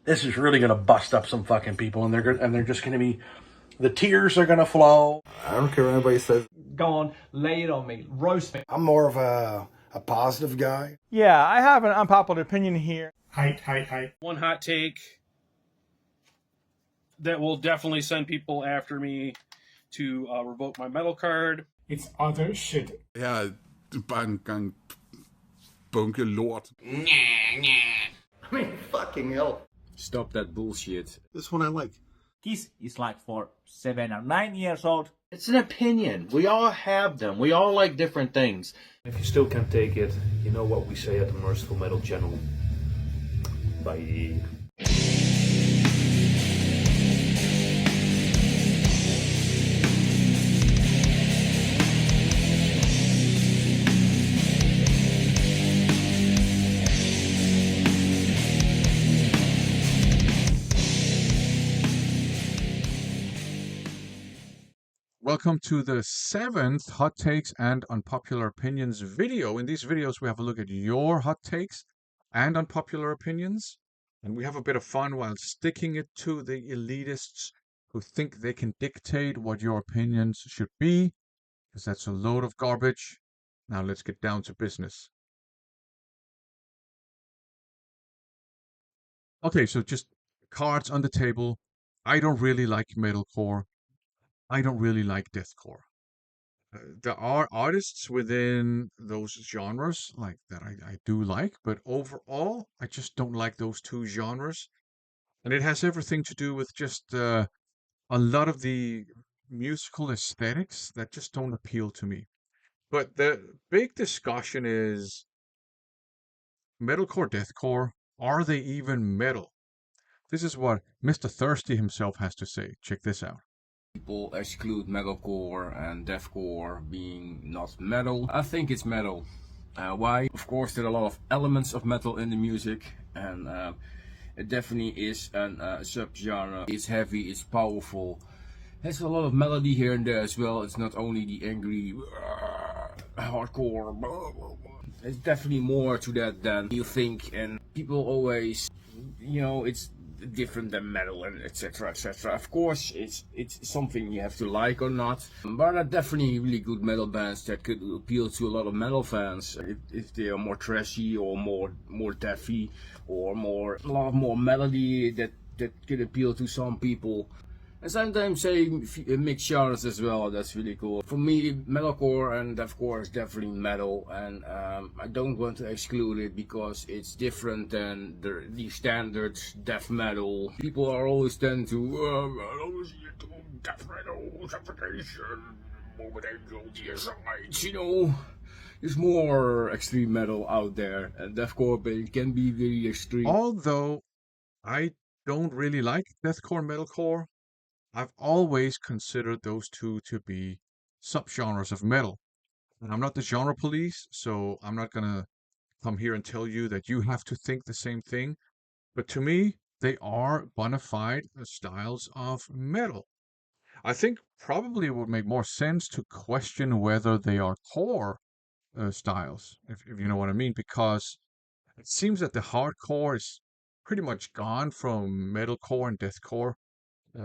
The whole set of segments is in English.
This is really gonna bust up some fucking people, and they're just gonna be, the tears are gonna flow. I don't care what anybody says. Go on, lay it on me, roast me. I'm more of a positive guy. Yeah, I have an unpopular opinion here. Height. One hot take that will definitely send people after me to revoke my metal card. It's other shit. Ja, bare en gang bunke lort. I mean, fucking hell. Stop that bullshit. This one I like. Kiss is like for 7 or 9 years old. It's an opinion. We all have them. We all like different things. If you still can't take it, you know what we say at the Merciful Metal channel. Bye. Welcome to the 7th Hot Takes and Unpopular Opinions video. In these videos, we have a look at your hot takes and unpopular opinions, and we have a bit of fun while sticking it to the elitists who think they can dictate what your opinions should be, because that's a load of garbage. Now let's get down to business. Okay, so just cards on the table. I don't really like metalcore. I don't really like deathcore. There are artists within those genres like that I do like, but overall, I just don't like those two genres. And it has everything to do with just a lot of the musical aesthetics that just don't appeal to me. But the big discussion is metalcore, deathcore, are they even metal? This is what Mr. Thirsty himself has to say. Check this out. People exclude metalcore and deathcore being not metal. I think it's metal. Why? Of course, there are a lot of elements of metal in the music, and it definitely is a subgenre. It's heavy, it's powerful. Has a lot of melody here and there as well. It's not only the angry hardcore. There's definitely more to that than you think, and people always, you know, it's different than metal and etc etc. Of course it's something you have to like or not, but there are definitely really good metal bands that could appeal to a lot of metal fans if they are more trashy or more deathy or a lot more melody that could appeal to some people. And sometimes say mixed genres as well. That's really cool. For me, metalcore and deathcore is definitely metal, and I don't want to exclude it because it's different than the standard death metal. People are always tend to death metal, suffocation, morbid angel, deicides, you know. There's more extreme metal out there, and deathcore can be really extreme. Although I don't really like deathcore, metalcore, I've always considered those two to be subgenres of metal. And I'm not the genre police, so I'm not going to come here and tell you that you have to think the same thing. But to me, they are bona fide styles of metal. I think probably it would make more sense to question whether they are core styles, if you know what I mean, because it seems that the hardcore is pretty much gone from metalcore and deathcore.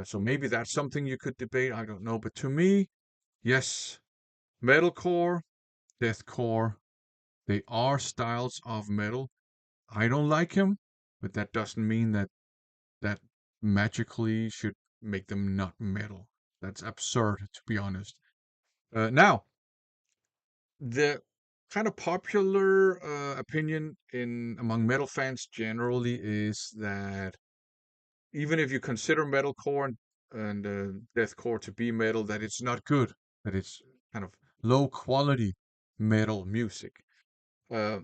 So maybe that's something you could debate. I don't know. But to me, yes, metalcore, deathcore, they are styles of metal. I don't like them, but that doesn't mean that magically should make them not metal. That's absurd, to be honest. Now, the kind of popular opinion among metal fans generally is that even if you consider metalcore and deathcore to be metal, that it's not good, that it's kind of low quality metal music. There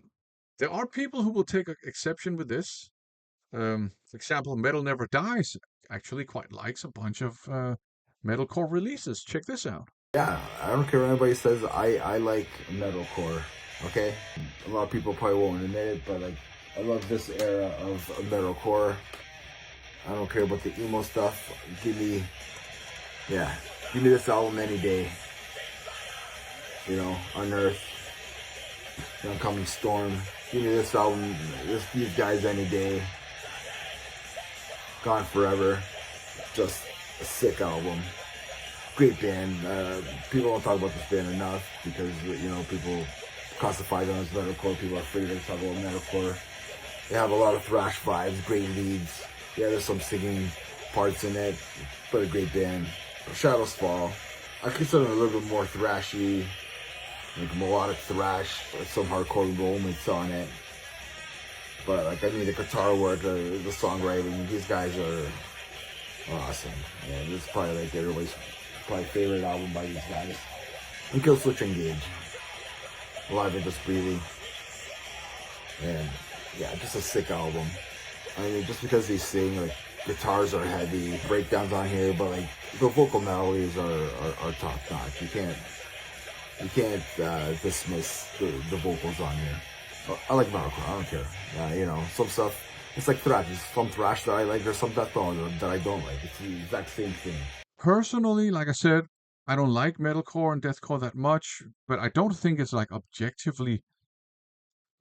are people who will take exception with this. For example, Metal Never Dies actually quite likes a bunch of metalcore releases. Check this out. Yeah, I don't care what anybody says. I like metalcore. Okay, a lot of people probably won't admit it, but like I love this era of metalcore. I don't care about the emo stuff. Give me this album any day. You know, Unearth, The Oncoming Storm. Give me this album, these guys any day. Gone Forever, just a sick album. Great band. People don't talk about this band enough because, you know, people classify them as metalcore. People are afraid to talk about metalcore. They have a lot of thrash vibes, great leads. Yeah, there's some singing parts in it, but a great band. Shadows Fall. I consider them a little bit more thrashy, like melodic thrash, with some hardcore moments on it. But like, I mean, the guitar work, the songwriting, these guys are awesome. Yeah, this is probably like everybody's probably favorite album by these guys. And Killswitch Engage. Alive and Just Breathing. And yeah, just a sick album. I mean, just because they sing, like, guitars are heavy, breakdowns on here, but like the vocal melodies are top notch. You can't dismiss the vocals on here. I like metalcore, I don't care. You know, some stuff, it's like thrash. There's some thrash that I like, there's some death metal that I don't like. It's the exact same thing. Personally, like I said, I don't like metalcore and deathcore that much, but I don't think it's like objectively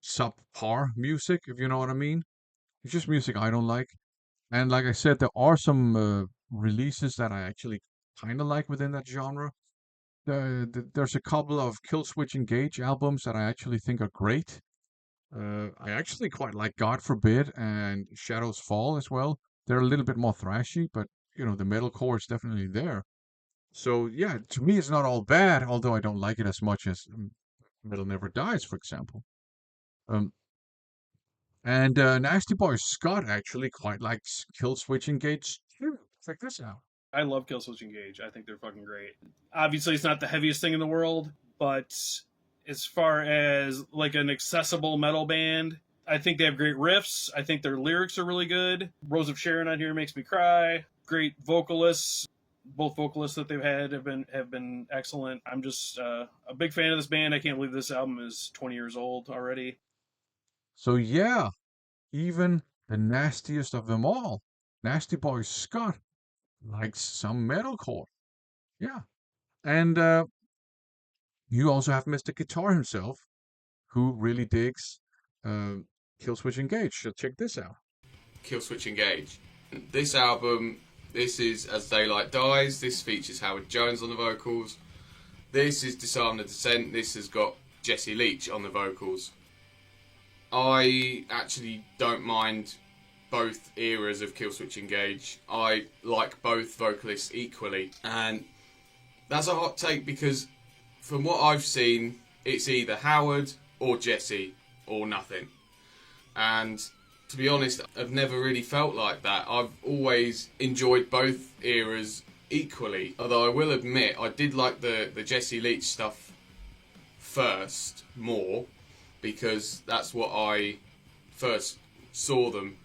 subpar music, if you know what I mean. It's just music I don't like. And like I said, there are some releases that I actually kind of like within that genre. There's a couple of Killswitch Engage albums that I actually think are great. I actually quite like God Forbid and Shadows Fall as well. They're a little bit more thrashy, but you know, the metalcore is definitely there. So yeah, to me it's not all bad, although I don't like it as much as Metal Never Dies, for example. And Nasty Boy Scott actually quite likes Killswitch Engage too. Check this out. I love Killswitch Engage. I think they're fucking great. Obviously, it's not the heaviest thing in the world, but as far as like an accessible metal band, I think they have great riffs. I think their lyrics are really good. Rose of Sharon on here makes me cry. Great vocalists. Both vocalists that they've had have been excellent. I'm just a big fan of this band. I can't believe this album is 20 years old already. So yeah, even the nastiest of them all, Nasty Boy Scott, likes some metalcore. Yeah. And you also have Mr. Guitar himself, who really digs Killswitch Engage. So check this out. Killswitch Engage. This album, this is As Daylight Dies. This features Howard Jones on the vocals. This is Disarm the Descent. This has got Jesse Leach on the vocals. I actually don't mind both eras of Killswitch Engage. I like both vocalists equally, and that's a hot take because from what I've seen, it's either Howard or Jesse or nothing. And to be honest, I've never really felt like that. I've always enjoyed both eras equally, although I will admit I did like the Jesse Leach stuff first more, because that's what I first saw them.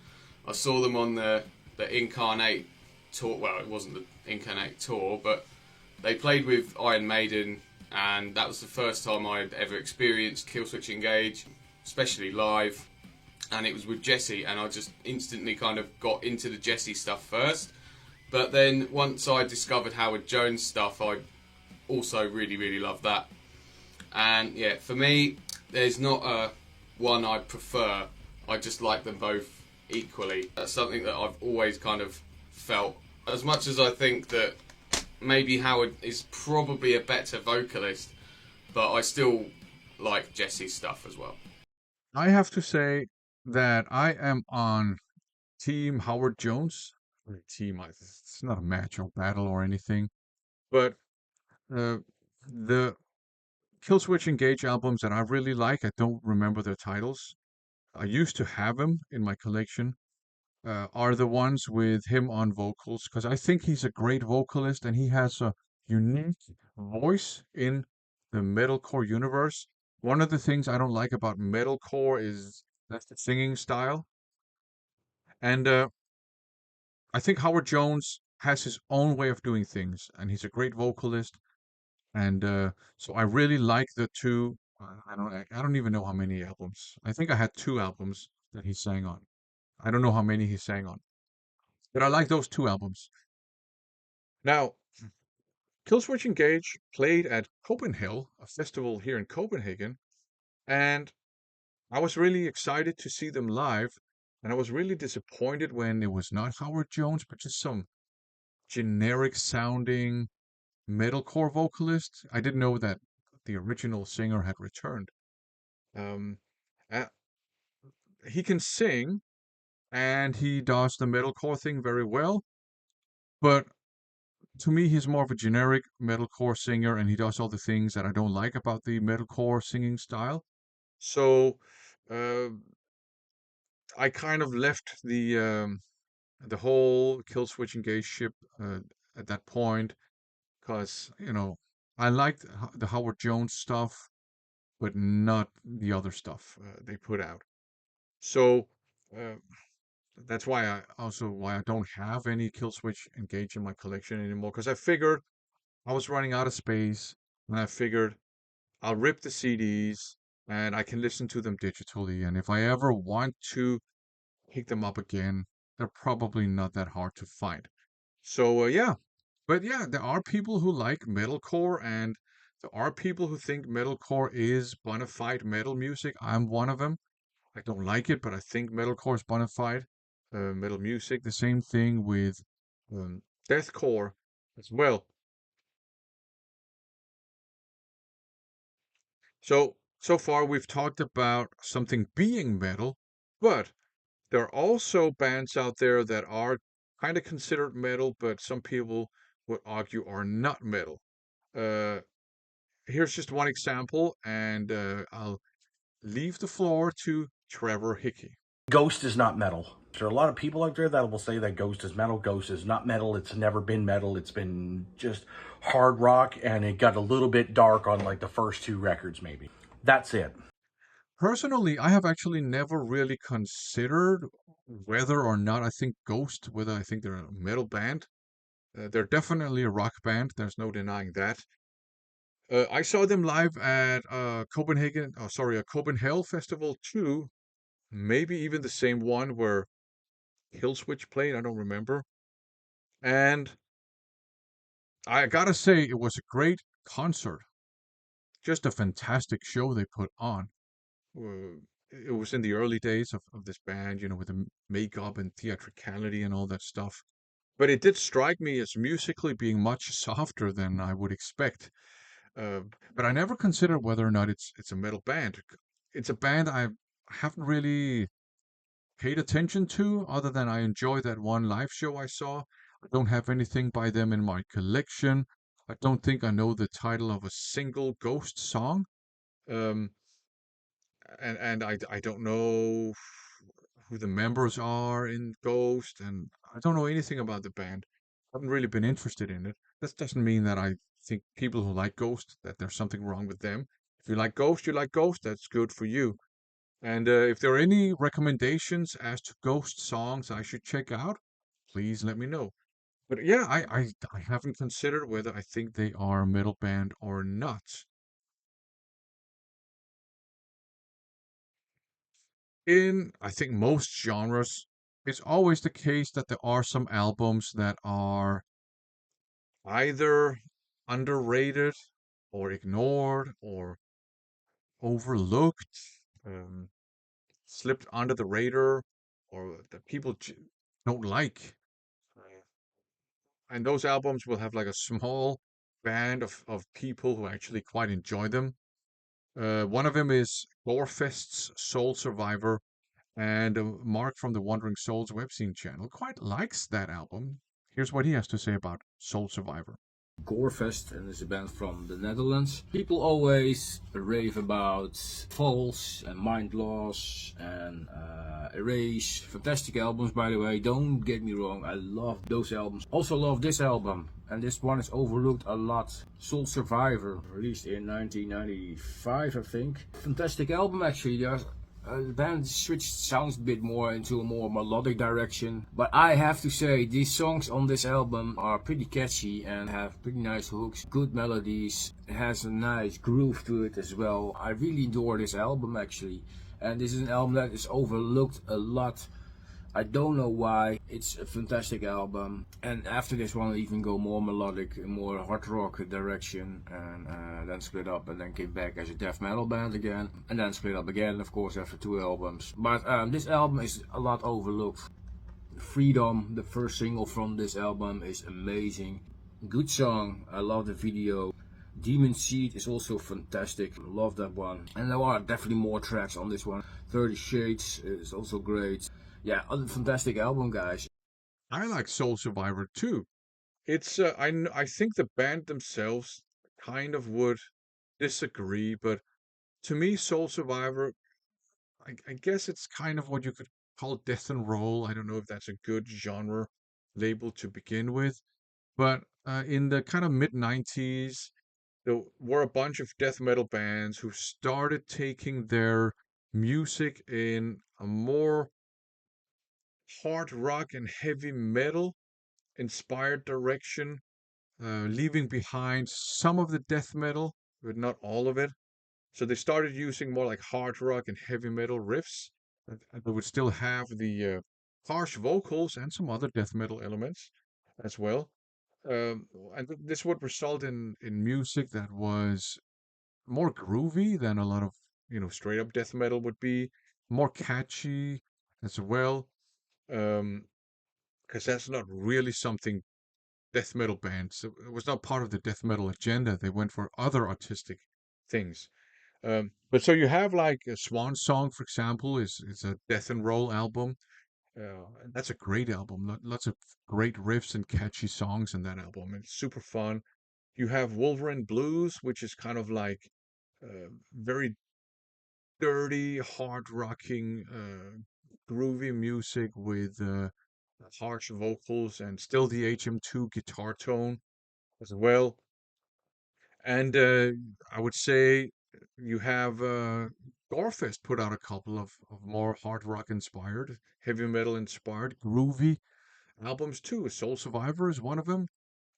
I saw them on the Incarnate tour. Well, it wasn't the Incarnate tour, but they played with Iron Maiden, and that was the first time I'd ever experienced Killswitch Engage, especially live. And it was with Jesse, and I just instantly kind of got into the Jesse stuff first. But then once I discovered Howard Jones stuff, I also really, really loved that. And yeah, for me, there's not a one I prefer. I just like them both equally. That's something that I've always kind of felt. As much as I think that maybe Howard is probably a better vocalist, but I still like Jesse's stuff as well. I have to say that I am on Team Howard Jones. Or it's not a match or battle or anything, but the Killswitch Engage albums that I really like, I don't remember their titles. I used to have them in my collection. Are the ones with him on vocals, because I think he's a great vocalist and he has a unique voice in the metalcore universe. One of the things I don't like about metalcore is that's the singing style. And I think Howard Jones has his own way of doing things, and he's a great vocalist. And so I really like the two. I don't even know how many albums. I think I had 2 albums that he sang on. I don't know how many he sang on, but I like those 2 albums. Now, Killswitch Engage played at Copenhagen, a festival here in Copenhagen, and I was really excited to see them live. And I was really disappointed when it was not Howard Jones, but just some generic sounding metalcore vocalist. I didn't know that the original singer had returned. Um, uh, he can sing, and he does the metalcore thing very well, but to me, he's more of a generic metalcore singer, and he does all the things that I don't like about the metalcore singing style. So, uh, I kind of left the whole Killswitch Engage ship at that point, because I liked the Howard Jones stuff, but not the other stuff they put out. So uh, that's why I don't have any Killswitch Engage in my collection anymore, because I figured I was running out of space, and I figured I'll rip the CDs and I can listen to them digitally. And if I ever want to pick them up again, they're probably not that hard to find. So yeah, but yeah, there are people who like metalcore, and there are people who think metalcore is bona fide metal music. I'm one of them. I don't like it, but I think metalcore is bona fide metal music. The same thing with deathcore as well. So far we've talked about something being metal, but there are also bands out there that are kind of considered metal, but some people would argue are not metal. Uh, Here's just one example, and I'll leave the floor to Trevor Hickey. Ghost is not metal. There are a lot of people out there that will say that Ghost is metal. Ghost is not metal. It's never been metal. It's been just hard rock, and it got a little bit dark on like the first 2 records, maybe. That's it. Personally, I have actually never really considered whether or not I think Ghost, whether I think they're a metal band. They're definitely a rock band. There's no denying that. I saw them live at a Copenhagen Festival too. Maybe even the same one where Killswitch played. I don't remember. And I gotta say, it was a great concert. Just a fantastic show they put on. It was in the early days of this band, with the makeup and theatricality and all that stuff. But it did strike me as musically being much softer than I would expect. But I never considered whether or not it's a metal band. It's a band I haven't really paid attention to, other than I enjoy that one live show I saw. I don't have anything by them in my collection. I don't think I know the title of a single Ghost song. Um, and I don't know who the members are in Ghost, and I don't know anything about the band. I haven't really been interested in it. That doesn't mean that I think people who like Ghost, that there's something wrong with them. If you like Ghost, you like Ghost. That's good for you. And if there are any recommendations as to Ghost songs I should check out, please let me know. But yeah, I haven't considered whether I think they are a metal band or not. In, I think, most genres, it's always the case that there are some albums that are either underrated or ignored or overlooked, slipped under the radar, or that people don't like. And those albums will have like a small band of people who actually quite enjoy them. One of them is Gorefest's Soul Survivor, and Mark from the Wandering Souls webzine channel quite likes that album. Here's what he has to say about Soul Survivor. Gorefest, and is a band from the Netherlands. People always rave about False and Mind Loss and Erase. Fantastic albums, by the way, don't get me wrong, I love those albums. Also love this album, and this one is overlooked a lot. Soul Survivor, released in 1995, I think. Fantastic album actually. The band switched sounds a bit more into a more melodic direction, but I have to say these songs on this album are pretty catchy and have pretty nice hooks, good melodies. It has a nice groove to it as well. I really adore this album actually, and this is an album that is overlooked a lot. I don't know why. It's a fantastic album. And after this one, I even go more melodic, more hard rock direction, and then split up, and then came back as a death metal band again, and then split up again, of course, after 2 albums. But this album is a lot overlooked. Freedom, the first single from this album, is amazing. Good song. I love the video. Demon Seed is also fantastic. Love that one. And there are definitely more tracks on this one. 30 Shades is also great. Yeah, a fantastic album, guys. I like Soul Survivor too. It's I think the band themselves kind of would disagree, but to me, Soul Survivor, I guess it's kind of what you could call death and roll. I don't know if that's a good genre label to begin with, but in the kind of mid 90s, there were a bunch of death metal bands who started taking their music in a more hard rock and heavy metal inspired direction, leaving behind some of the death metal, but not all of it. So they started using more like hard rock and heavy metal riffs, and they would still have the harsh vocals and some other death metal elements as well. And this would result in music that was more groovy than a lot of straight up death metal would be, more catchy as well. Because that's not really something death metal bands. It was not part of the death metal agenda. They went for other artistic things. But so you have like a Swan Song, for example, is a death and roll album. And that's a great album. Lots of great riffs and catchy songs in that album. It's super fun. You have Wolverine Blues, which is kind of like very dirty, hard rocking, groovy music with harsh vocals and still the HM2 guitar tone as well. And I would say you have Gorefest put out a couple of more hard rock inspired, heavy metal inspired, groovy albums too. Soul Survivor is one of them.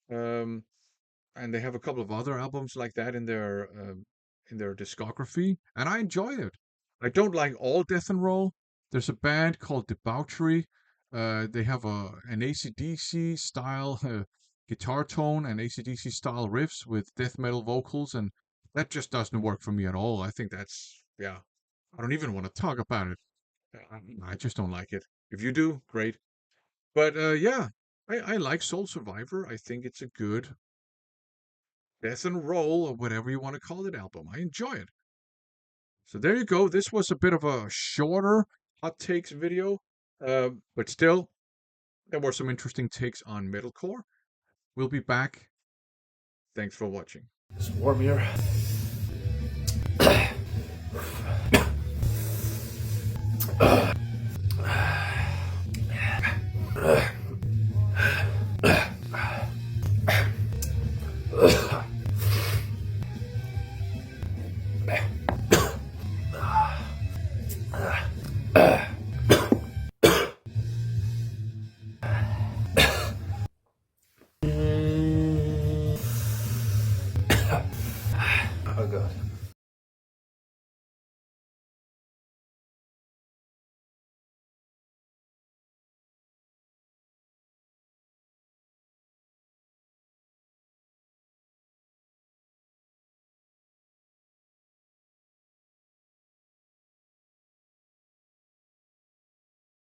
And they have a couple of other albums like that in their discography, and I enjoy it. I don't like all death and roll. There's a band called Debauchery. They have an AC/DC style guitar tone and AC/DC style riffs with death metal vocals, and that just doesn't work for me at all. I think that's, yeah, I don't even want to talk about it. I just don't like it. If you do, great. But yeah, I like Soul Survivor. I think it's a good death and roll, or whatever you want to call it, album. I enjoy it. So there you go. This was a bit of a shorter hot takes video, but still, there were some interesting takes on metalcore. We'll be back. Thanks for watching. It's warm here. Oh God.